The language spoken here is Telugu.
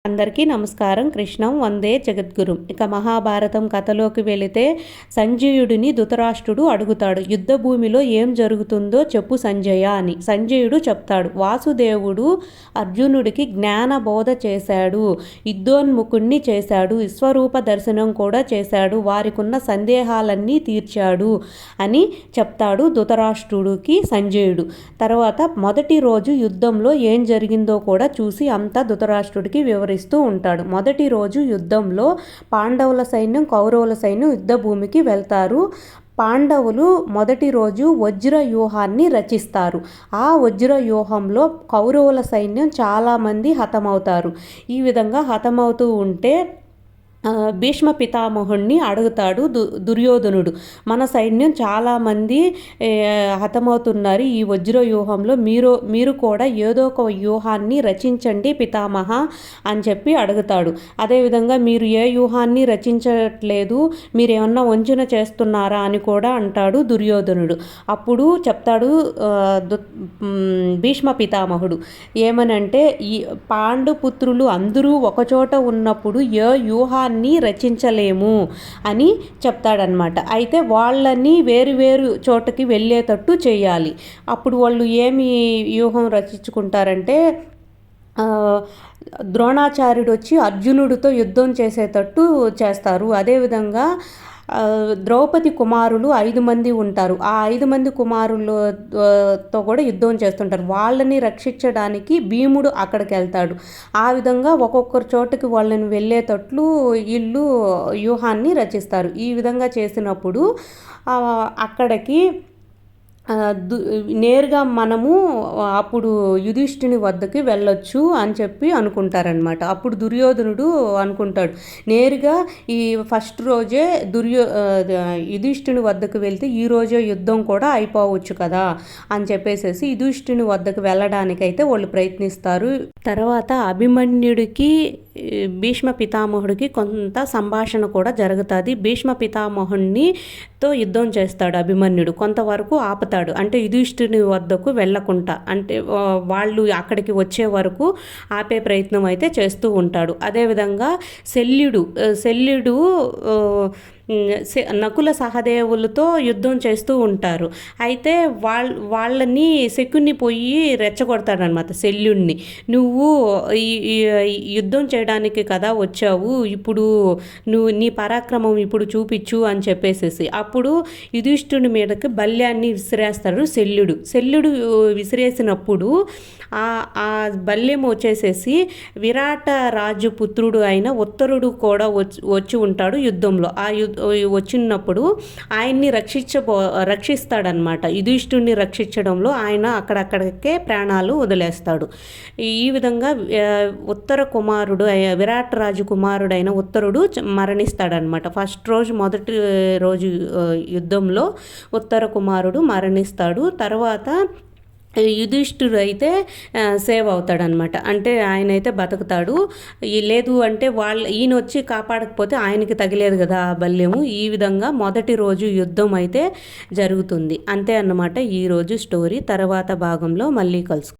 అందరికీ నమస్కారం. కృష్ణం వందే జగద్గురు. ఇక మహాభారతం కథలోకి వెళితే సంజయుడిని ధృతరాష్ట్రుడు అడుగుతాడు, యుద్ధ భూమిలో ఏం జరుగుతుందో చెప్పు సంజయ అని. సంజయుడు చెప్తాడు, వాసుదేవుడు అర్జునుడికి జ్ఞాన బోధ చేశాడు, యుద్ధోన్ముఖుణ్ణి చేశాడు, విశ్వరూప దర్శనం కూడా చేశాడు, వారికున్న సందేహాలన్నీ తీర్చాడు అని చెప్తాడు ధృతరాష్ట్రుడికి సంజయుడు. తర్వాత మొదటి రోజు యుద్ధంలో ఏం జరిగిందో కూడా చూసి అంతా ధృతరాష్ట్రుడికి వివరిస్తాడు ఉంటాడు. మొదటి రోజు యుద్ధంలో పాండవుల సైన్యం కౌరవుల సైన్యం యుద్ధ భూమికి వెళ్తారు. పాండవులు మొదటి రోజు వజ్ర వ్యూహాన్ని రచిస్తారు. ఆ వజ్ర వ్యూహంలో కౌరవుల సైన్యం చాలామంది హతమవుతారు. ఈ విధంగా హతమవుతూ ఉంటే భీష్మ పితామహుణ్ణి అడుగుతాడు దుర్యోధనుడు, మన సైన్యం చాలామంది హతమవుతున్నారు ఈ వజ్ర వ్యూహంలో, మీరు కూడా ఏదో ఒక వ్యూహాన్ని రచించండి పితామహ అని చెప్పి అడుగుతాడు. అదేవిధంగా మీరు ఏ వ్యూహాన్ని రచించట్లేదు, మీరు ఏమన్నా వంచన చేస్తున్నారా అని కూడా అంటాడు దుర్యోధనుడు. అప్పుడు చెప్తాడు భీష్మ పితామహుడు ఏమనంటే, ఈ పాండుపుత్రులు అందరూ ఒకచోట ఉన్నప్పుడు ఏ వ్యూహాన్ని రచించలేము అని చెప్తాడనమాట. అయితే వాళ్ళని వేరు వేరు చోటకి వెళ్ళేటట్టు చేయాలి. అప్పుడు వాళ్ళు ఏమి వ్యూహం రచించుకుంటారంటే, ద్రోణాచార్యుడు వచ్చి అర్జునుడితో యుద్ధం చేసేటట్టు చేస్తారు. అదేవిధంగా ద్రౌపది కుమారులు 5 మంది ఉంటారు. ఆ 5 మంది కుమారులతో కూడా యుద్ధం చేస్తుంటారు. వాళ్ళని రక్షించడానికి భీముడు అక్కడికి వెళ్తాడు. ఆ విధంగా ఒక్కొక్కరి చోటుకి వాళ్ళని వెళ్ళేటట్లు వీళ్ళు వ్యూహాన్ని రచిస్తారు. ఈ విధంగా చేసినప్పుడు అక్కడికి నేరుగా మనము అప్పుడు యుధిష్ఠుని వద్దకి వెళ్ళొచ్చు అని చెప్పి అనుకుంటారనమాట. అప్పుడు దుర్యోధనుడు అనుకుంటాడు, నేరుగా ఈ ఫస్ట్ రోజే యుధిష్ఠుని వద్దకు వెళ్తే ఈ రోజే యుద్ధం కూడా అయిపోవచ్చు కదా అని చెప్పేసి యుధిష్ఠుని వద్దకు వెళ్ళడానికైతే వాళ్ళు ప్రయత్నిస్తారు. తర్వాత అభిమన్యుడికి భీష్మ పితామహుడికి కొంత సంభాషణ కూడా జరుగుతుంది. భీష్మ పితామహుడితో యుద్ధం చేస్తాడు అభిమన్యుడు, కొంతవరకు ఆపుతాడు. అంటే యుధిష్ఠుని వద్దకు వెళ్ళకుండా, అంటే వాళ్ళు అక్కడికి వచ్చే వరకు ఆపే ప్రయత్నం అయితే చేస్తూ ఉంటాడు. అదేవిధంగా శల్యుడు నకుల సహదేవులతో యుద్ధం చేస్తూ ఉంటారు. అయితే వాళ్ళని శకుని పోయి రెచ్చగొడతాడనమాట శల్యుడిని. నువ్వు ఈ యుద్ధం చేయడానికి కదా వచ్చావు, ఇప్పుడు నీ పరాక్రమం ఇప్పుడు చూపించు అని చెప్పేసేసి అప్పుడు యుధిష్ఠుని మీదకి బల్యాన్ని విసిరేస్తాడు శల్యుడు విసిరేసినప్పుడు ఆ బల్యం వచ్చేసేసి విరాట రాజు పుత్రుడు అయిన ఉత్తరుడు కూడా వచ్చి ఉంటాడు యుద్ధంలో. వచ్చినప్పుడు ఆయన్ని రక్షిస్తాడనమాట. యుధిష్ఠుడిని రక్షించడంలో ఆయన అక్కడక్కడికే ప్రాణాలు వదిలేస్తాడు. ఈ విధంగా ఉత్తర కుమారుడు విరాట్ రాజు కుమారుడైన ఉత్తరుడు మరణిస్తాడనమాట. మొదటి రోజు యుద్ధంలో ఉత్తర కుమారుడు మరణిస్తాడు. తర్వాత యుధిష్ఠుడు అయితే సేవ్ అవుతాడనమాట. అంటే ఆయన అయితే బతుకుతాడు. లేదు అంటే ఈయన వచ్చి కాపాడకపోతే ఆయనకి తగిలేదు కదా ఆ బల్యము. ఈ విధంగా మొదటి రోజు యుద్ధం అయితే జరుగుతుంది. అంతే అన్నమాట ఈరోజు స్టోరీ. తర్వాత భాగంలో మళ్ళీ కలుసుకుందాం.